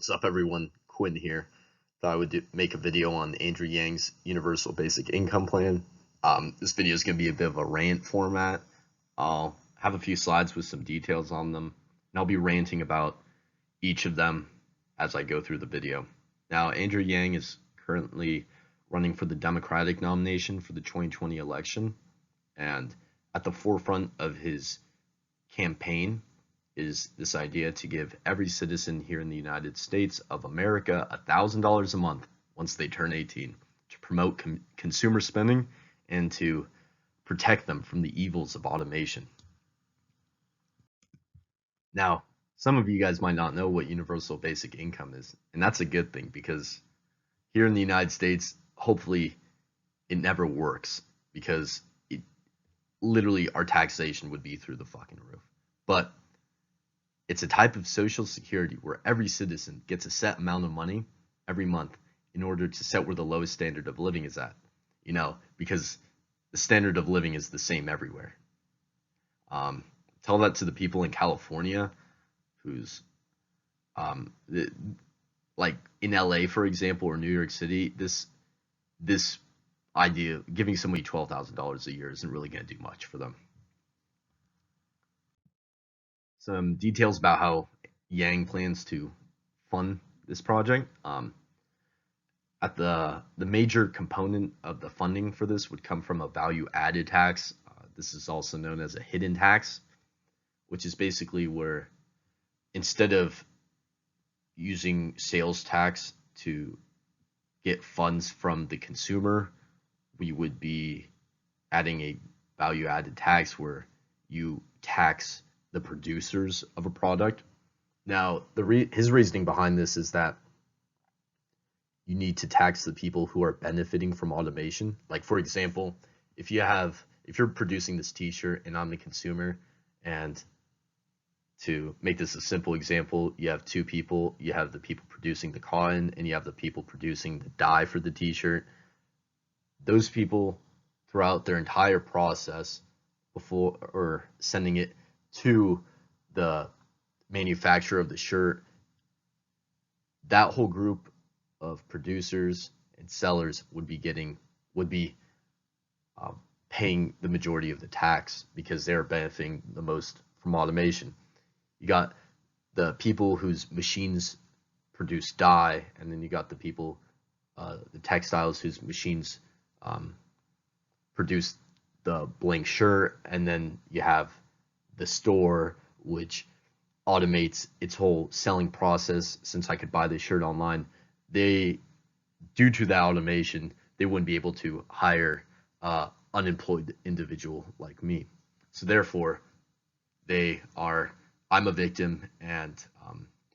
What's up, everyone? Quinn here. Thought I would make a video on Andrew Yang's Universal Basic Income Plan. This video is going to be a bit of a rant format. I'll have a few slides with some details on them, and I'll be ranting about each of them as I go through the video. Now, Andrew Yang is currently running for the Democratic nomination for the 2020 election, and at the forefront of his campaign is this idea to give every citizen here in the United States of America $1,000 a month once they turn 18 to promote consumer spending and to protect them from the evils of automation. Now, some of you guys might not know what universal basic income is, and that's a good thing because here in the United States, hopefully it never works because literally our taxation would be through the fucking roof. But it's a type of social security where every citizen gets a set amount of money every month in order to set where the lowest standard of living is at, because the standard of living is the same everywhere. Tell that to the people in California who's, like in LA, for example, or New York City, this idea, giving somebody $12,000 a year isn't really going to do much for them. Some details about how Yang plans to fund this project. At the major component of the funding for this would come from a value-added tax. This is also known as a hidden tax, which is basically where instead of using sales tax to get funds from the consumer, we would be adding a value-added tax where you tax the producers of a product. Now, his reasoning behind this is that you need to tax the people who are benefiting from automation. Like, for example, if you're producing this t-shirt and I'm the consumer, and to make this a simple example, you have two people. You have the people producing the cotton and you have the people producing the dye for the t-shirt. Those people, throughout their entire process before or sending it to the manufacturer of the shirt, that whole group of producers and sellers would be paying the majority of the tax because they're benefiting the most from automation. You got the people whose machines produce dye, and then you got the people, the textiles whose machines produce the blank shirt, and then you have the store which automates its whole selling process. Since I could buy this shirt online, due to that automation, they wouldn't be able to hire unemployed individual like me. So therefore, I'm a victim, and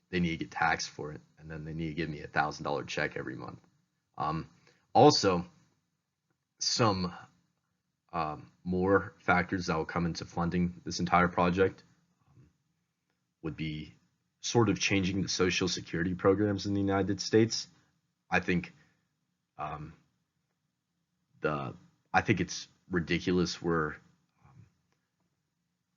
they need to get taxed for it, and then they need to give me $1,000 check every month. Also, some more factors that will come into funding this entire project would be sort of changing the social security programs in the United States. I think it's ridiculous where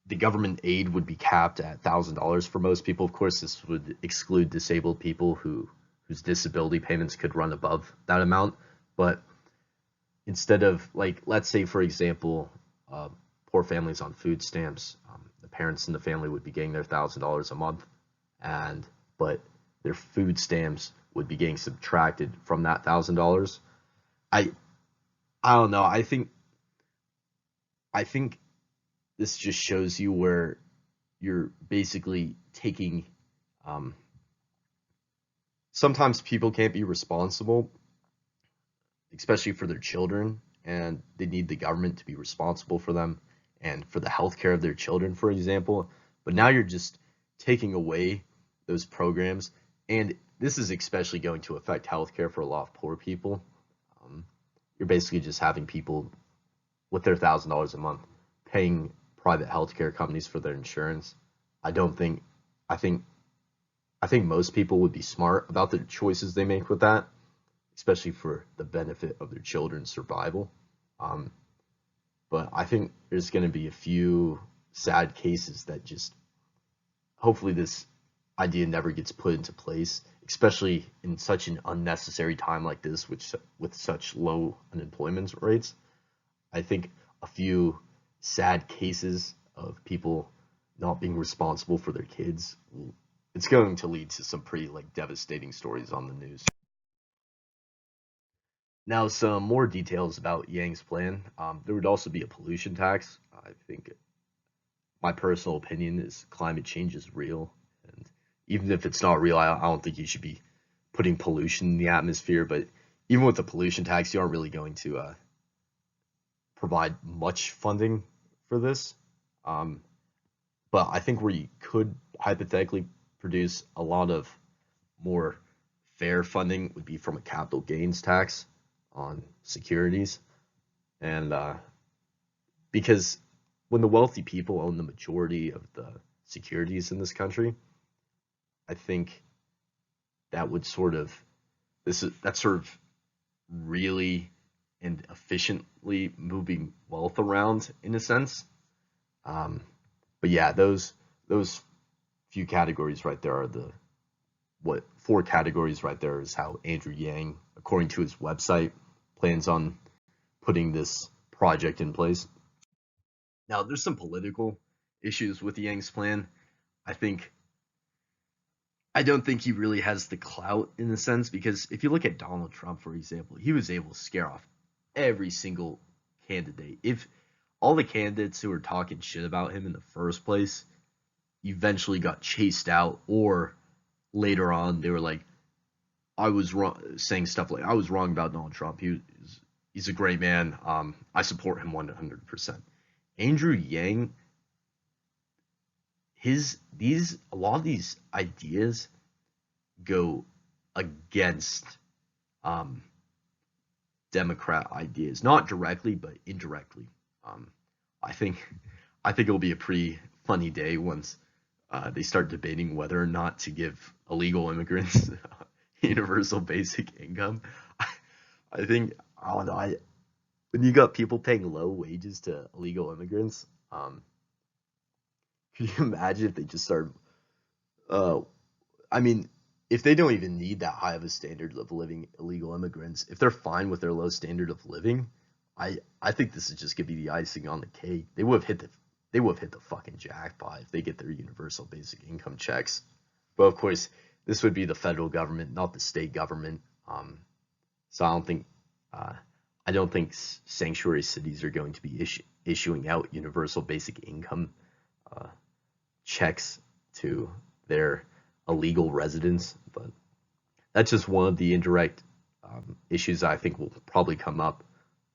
the government aid would be capped at $1,000 for most people. Of course, this would exclude disabled people whose disability payments could run above that amount. But instead of, like, let's say, for example, poor families on food stamps, the parents in the family would be getting their $1,000 a month, but their food stamps would be getting subtracted from that $1,000. I don't know. I think this just shows you where you're basically taking. Sometimes people can't be responsible, especially for their children, and they need the government to be responsible for them and for the health care of their children, for example. But now you're just taking away those programs, and this is especially going to affect healthcare for a lot of poor people. You're basically just having people with their $1,000 a month paying private healthcare companies for their insurance. I think most people would be smart about the choices they make with that, especially for the benefit of their children's survival. But I think there's going to be a few sad cases that just, hopefully this idea never gets put into place, especially in such an unnecessary time like this, which with such low unemployment rates. I think a few sad cases of people not being responsible for their kids, it's going to lead to some pretty like devastating stories on the news. Now, some more details about Yang's plan. There would also be a pollution tax. I think my personal opinion is climate change is real, and even if it's not real, I don't think you should be putting pollution in the atmosphere. But even with the pollution tax, you aren't really going to provide much funding for this. Um, but I think where you could hypothetically produce a lot of more fair funding would be from a capital gains tax on securities, and because when the wealthy people own the majority of the securities in this country, I think that would sort of that's sort of really and efficiently moving wealth around in a sense. Um, but yeah, those few categories right there are the what four categories right there is how Andrew Yang, according to his website, plans on putting this project in place. Now, there's some political issues with Yang's plan. I think I don't think he really has the clout in a sense because if you look at Donald Trump, for example, he was able to scare off every single candidate. If all the candidates who were talking shit about him in the first place eventually got chased out, or later on they were like, I was wrong, saying stuff like I was wrong about Donald Trump. He's a great man. I support him 100%. Andrew Yang, his these a lot of these ideas go against um, Democrat ideas, not directly but indirectly. Um, I think I think it'll be a pretty funny day once they start debating whether or not to give illegal immigrants universal basic income. I, I think I don't know. When you got people paying low wages to illegal immigrants, can you imagine if they just started? Uh, I mean, if they don't even need that high of a standard of living, illegal immigrants, if they're fine with their low standard of living, I think this is just gonna be the icing on the cake. They would have hit the fucking jackpot if they get their universal basic income checks. But of course, this would be the federal government, not the state government. So uh, I don't think sanctuary cities are going to be issuing out universal basic income uh, checks to their illegal residents. But that's just one of the indirect issues I think will probably come up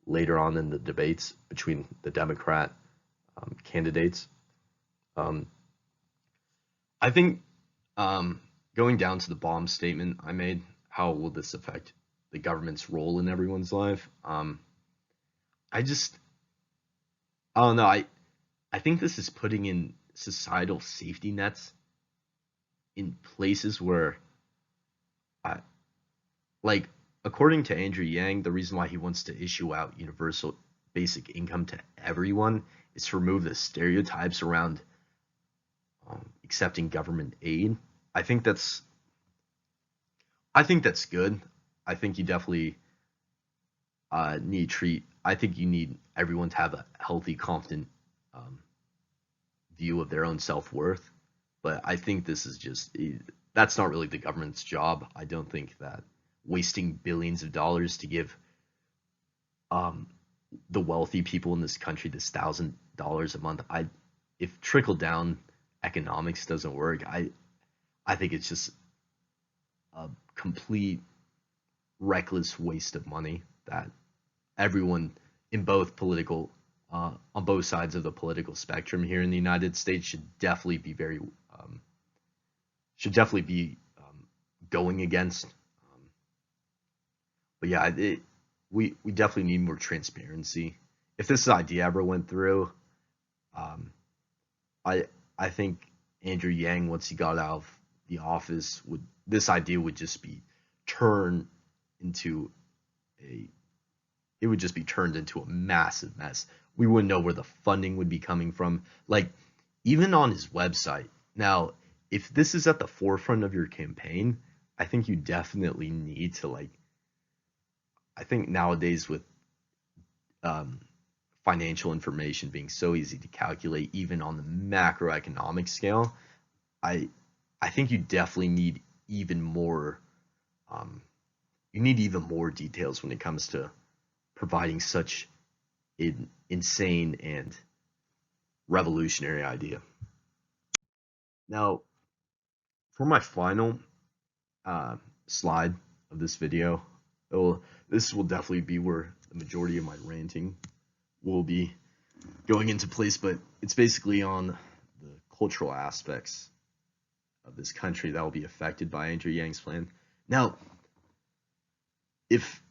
later on in the debates between the Democrat candidates. Um, I think going down to the bomb statement I made, how will this affect the government's role in everyone's life? I just, I don't know. I think this is putting in societal safety nets in places where, I, like, according to Andrew Yang, the reason why he wants to issue out universal basic income to everyone is to remove the stereotypes around accepting government aid. I think that's I think that's good. I think you definitely need to treat. I think you need everyone to have a healthy, confident um, view of their own self worth. But I think this is just that's not really the government's job. I don't think that wasting billions of dollars to give um, the wealthy people in this country this $1,000 a month. If trickle down economics doesn't work, I think it's just a complete reckless waste of money that everyone in both political on both sides of the political spectrum here in the United States um, should definitely be going against. But yeah, we definitely need more transparency. If this idea ever went through, um, I I think Andrew Yang, once he got out of the office, would this idea would just be turned into a it would just be turned into a massive mess. We wouldn't know where the funding would be coming from. Like even on his website. Now, if this is at the forefront of your campaign, I think you definitely need to like. I think nowadays with um, financial information being so easy to calculate, even on the macroeconomic scale, I I think you definitely need even more. Um, you need even more details when it comes to providing such an insane and revolutionary idea. Now, for my final uh, slide of this video, this will definitely be where the majority of my ranting will be going into place, but it's basically on the cultural aspects of this country that will be affected by Andrew Yang's plan. Now, if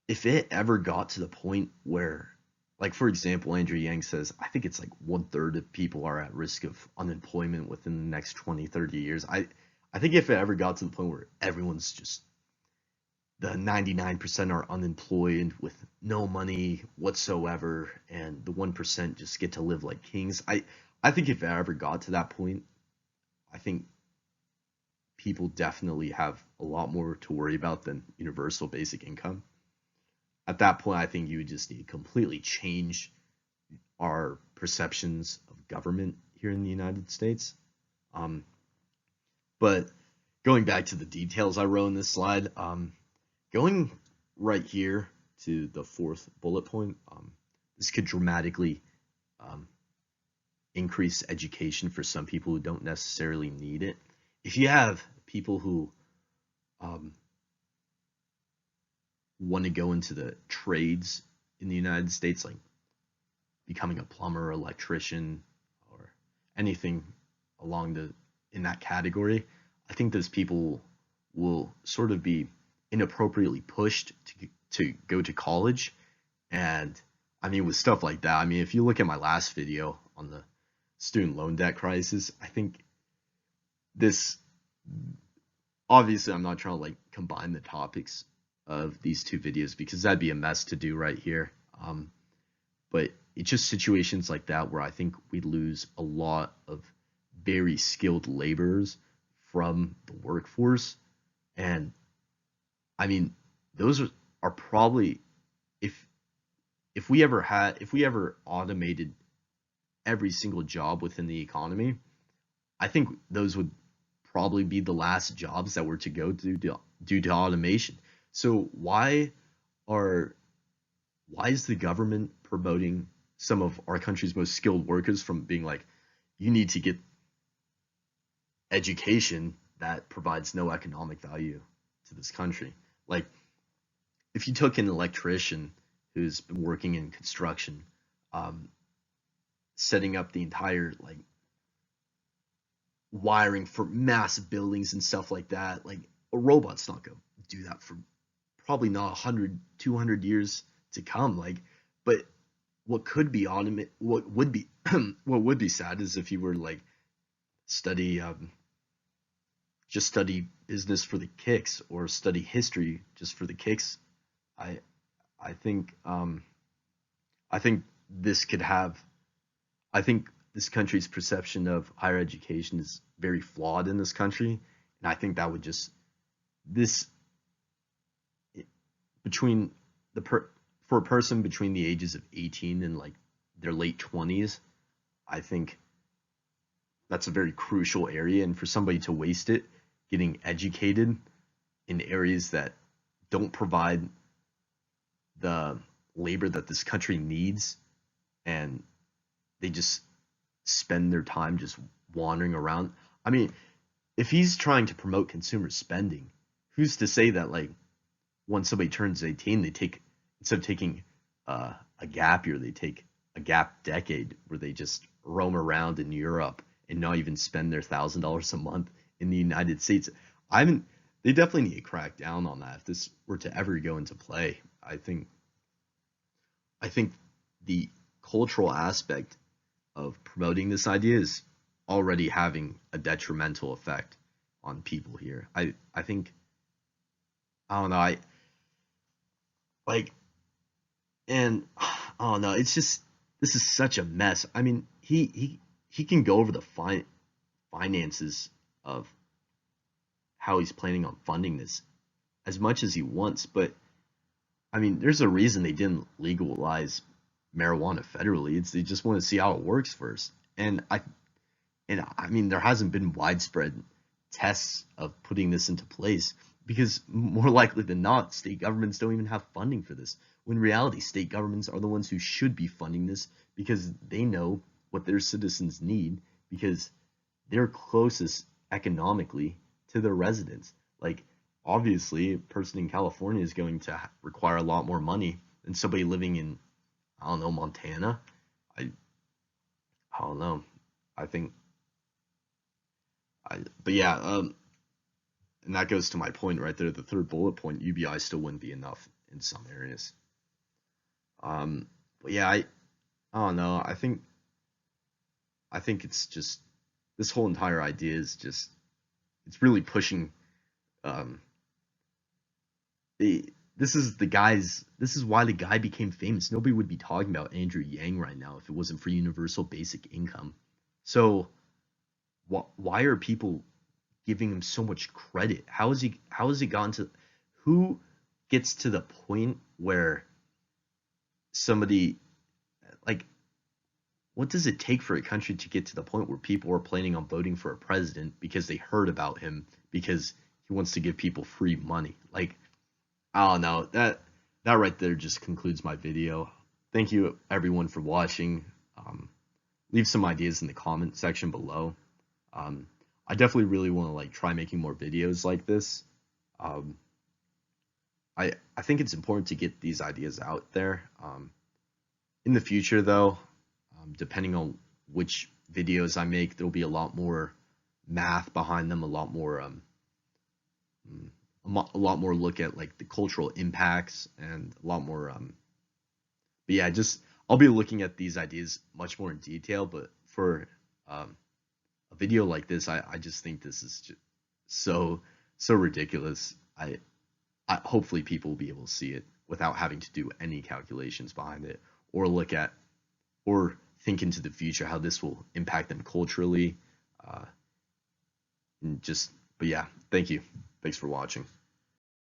if it ever got to the point where, like for example, Andrew Yang says, I think it's like 1/3 of people are at risk of unemployment within the next 20, 30 years. I think if it ever got to the point where everyone's just the 99% are unemployed with no money whatsoever and the 1% just get to live like kings. I think if it ever got to that point, I think people definitely have a lot more to worry about than universal basic income. At that point, I think you would just need to completely change our perceptions of government here in the United States. Um, but going back to the details I wrote in this slide, going right here to the fourth bullet point, this could dramatically um, increase education for some people who don't necessarily need it. If you have people who um, want to go into the trades in the United States, like becoming a plumber, electrician, or anything along the in that category, I think those people will sort of be inappropriately pushed to go to college. And I mean, with stuff like that, I mean, if you look at my last video on the student loan debt crisis, I think this obviously I'm not trying to like combine the topics of these two videos because that'd be a mess to do right here. But it's just situations like that where I think we lose a lot of very skilled laborers from the workforce. And I mean, those are probably if if we ever automated every single job within the economy, I think those would probably be the last jobs that were to go due to automation. So are why is the government promoting some of our country's most skilled workers from being like, you need to get education that provides no economic value to this country? Like, if you took an electrician who's been working in construction, um, setting up the entire like wiring for massive buildings and stuff like that, like a robot's not going to do that for probably not 100, 200 years to come. Like, but what could be automate, what would be, what would be sad is if you were like study, just study business for the kicks or study history just for the kicks. I, I think, I think this could have, I think this country's perception of higher education is very flawed in this country. And I think that would just, this, between for a person between the ages of 18 and like their late 20s, I think that's a very crucial area. And for somebody to waste it getting educated in areas that don't provide the labor that this country needs, and they just spend their time just wandering around. I mean, if he's trying to promote consumer spending, who's to say that like once somebody turns 18, they take instead of taking a gap year, they take a gap decade where they just roam around in Europe and not even spend their $1,000 a month in the United States. I haven't. They definitely need to crack down on that if this were to ever go into play. I think the cultural aspect of promoting this idea is already having a detrimental effect on people here. I think I don't know. I like and I don't know. It's just this is such a mess. I mean, he can go over the finances of how he's planning on funding this as much as he wants. But I mean, there's a reason they didn't legalize marijuana federally. They just want to see how it works first. And I mean, there hasn't been widespread tests of putting this into place because more likely than not, state governments don't even have funding for this. When in reality, state governments are the ones who should be funding this because they know what their citizens need because they're closest economically to their residents. Like, obviously, a person in California is going to require a lot more money than somebody living in, I don't know, Montana. I, I don't know. I think but yeah, and that goes to my point right there. The third bullet point, UBI still wouldn't be enough in some areas. But yeah, I don't know. I think it's just this whole entire idea is just it's really pushing. Um, this is the guy's. This is why the guy became famous. Nobody would be talking about Andrew Yang right now if it wasn't for universal basic income. So why are people giving him so much credit? How has he gotten to who gets to the point where somebody like what does it take for a country to get to the point where people are planning on voting for a president because they heard about him because he wants to give people free money? Like, I don't know. That right there just concludes my video. Thank you everyone for watching. Leave some ideas in the comment section below. Um, I definitely really want to like try making more videos like this. Um, I think it's important to get these ideas out there. In the future, though, depending on which videos I make, there'll be a lot more math behind them, a lot more a lot more look at like the cultural impacts and a lot more. But yeah, just I'll be looking at these ideas much more in detail. But for a video like this, I just think this is just so ridiculous. I hopefully people will be able to see it without having to do any calculations behind it or look at or think into the future how this will impact them culturally. And just, but yeah, thank you. Thanks for watching.